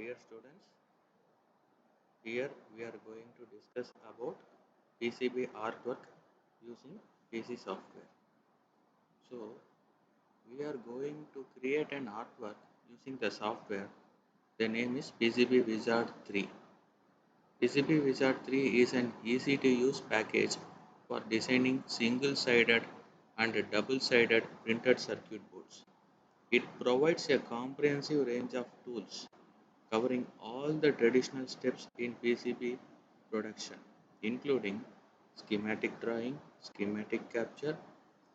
Dear students, here we are going to discuss about PCB artwork using PC software. So, we are going to create an artwork using the software. The name is PCB Wizard 3. PCB Wizard 3 is an easy to use package for designing single-sided and double-sided printed circuit boards. It provides a comprehensive range of tools covering all the traditional steps in PCB production, including schematic drawing, schematic capture,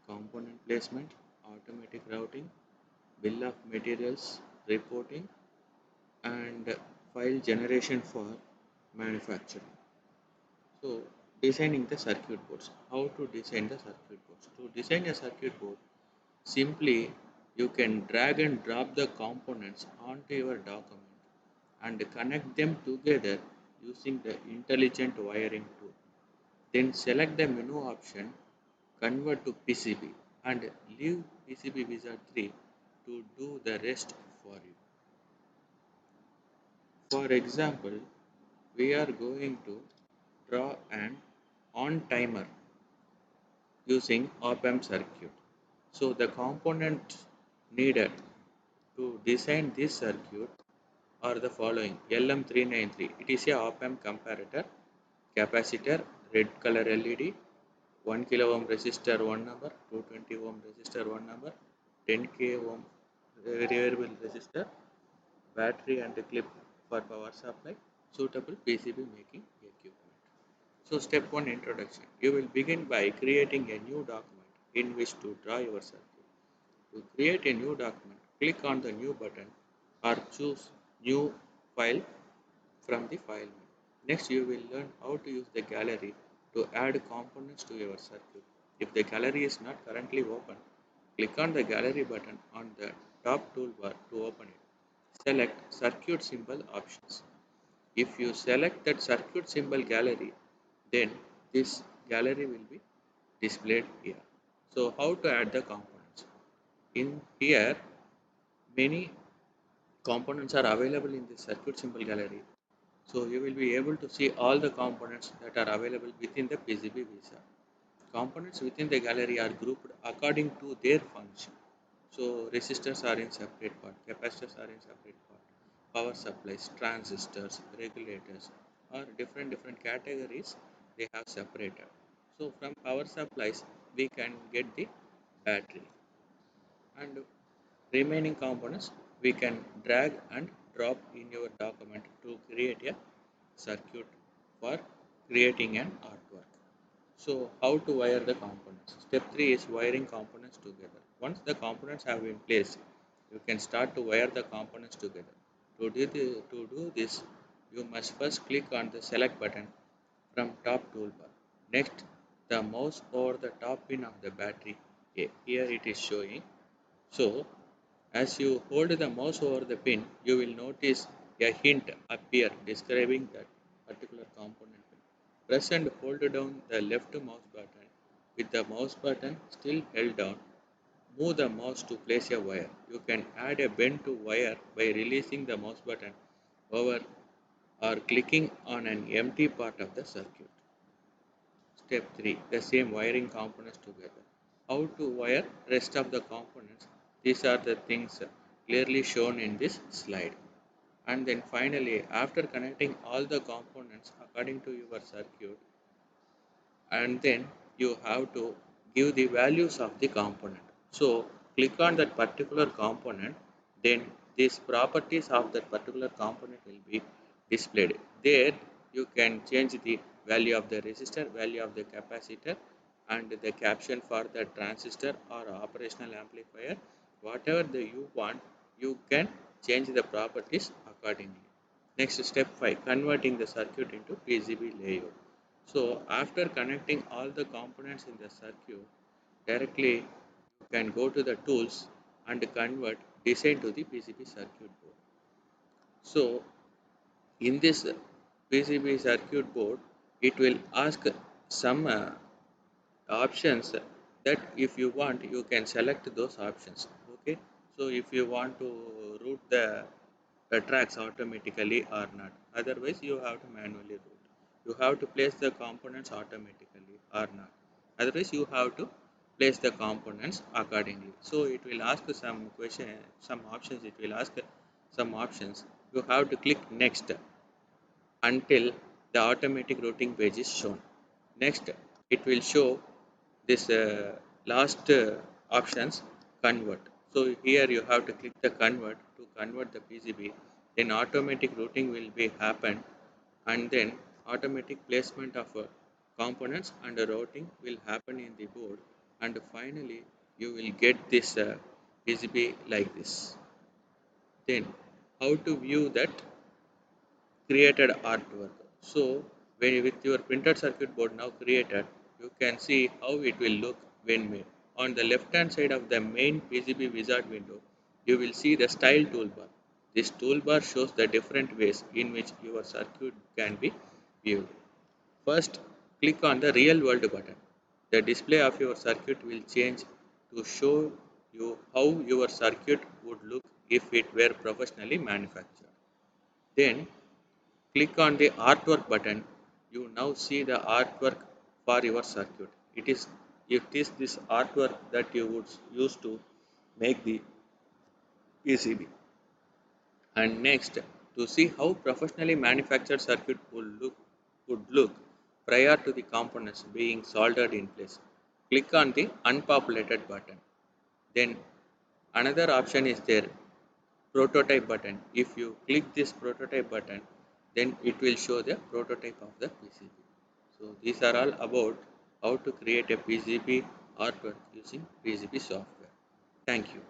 component placement, automatic routing, bill of materials reporting, and file generation for manufacturing. So, designing the circuit boards. How to design the circuit boards? To design a circuit board, simply you can drag and drop the components onto your document and connect them together using the intelligent wiring tool. Then select the menu option, convert to PCB and leave PCB Wizard 3 to do the rest for you. For example, we are going to draw an on timer using op-amp circuit. So the components needed to design this circuit are the following: LM393, it is a op-amp comparator, capacitor, red color LED, 1 kilo ohm resistor 1 number, 220 ohm resistor 1 number, 10k ohm variable resistor, battery and clip for power supply, suitable PCB making equipment. So step 1, introduction. You will begin by creating a new document in which to draw your circuit. To create a new document, click on the new button or choose new file from the file menu. Next, you will learn how to use the gallery to add components to your circuit. If the gallery is not currently open, click on the gallery button on the top toolbar to open it. Select circuit symbol options. If you select that circuit symbol gallery, then this gallery will be displayed here. So how to add the components? In here, many components are available in the circuit symbol gallery. So you will be able to see all the components that are available within the PCB Visa. Components within the gallery are grouped according to their function. So resistors are in separate part, capacitors are in separate part, power supplies, transistors, regulators, or different categories they have separated. So from power supplies we can get the battery, and remaining components we can drag and drop in your document to create a circuit for creating an artwork. So how to wire the components? Step 3 is wiring components together. Once the components have been placed, you can start to wire the components together. To do this, you must first click on the select button from top toolbar. Next, the mouse over the top pin of the battery. Here it is showing. So as you hold the mouse over the pin, you will notice a hint appear describing that particular component. Press and hold down the left mouse button. With the mouse button still held down, move the mouse to place a wire. You can add a bend to wire by releasing the mouse button over or clicking on an empty part of the circuit. Step 3. The same wiring components together. How to wire rest of the components. These are the things clearly shown in this slide. And then finally, after connecting all the components according to your circuit, and then you have to give the values of the component. So click on that particular component, then these properties of that particular component will be displayed. There you can change the value of the resistor, value of the capacitor, and the caption for the transistor or operational amplifier. Whatever you want, you can change the properties accordingly. Next, step 5, converting the circuit into PCB layout. So after connecting all the components in the circuit, directly you can go to the tools and convert design to the PCB circuit board. So in this PCB circuit board, it will ask some options that if you want, you can select those options. Okay. So if you want to route the tracks automatically or not. Otherwise, you have to manually route. You have to place the components automatically or not. Otherwise, you have to place the components accordingly. So it will ask some question, some options. It will ask some options. You have to click next until the automatic routing page is shown. Next, it will show this last options convert. So here you have to click the convert to convert the PCB. Then automatic routing will be happen, and then automatic placement of components and routing will happen in the board, and finally you will get this PCB like this. Then how to view that created artwork. So when with your printed circuit board now created, you can see how it will look when made. On the left hand side of the main PCB wizard window, you will see the style toolbar. This toolbar shows the different ways in which your circuit can be viewed. First, click on the real world button. The display of your circuit will change to show you how your circuit would look if it were professionally manufactured. Then click on the artwork button. You now see the artwork for your circuit. It is this artwork that you would use to make the PCB. And next, to see how professionally manufactured circuit would look prior to the components being soldered in place, click on the unpopulated button. Then another option is there, prototype button. If you click this prototype button, then it will show the prototype of the PCB. So these are all about how to create a PCB artwork using PCB software. Thank you.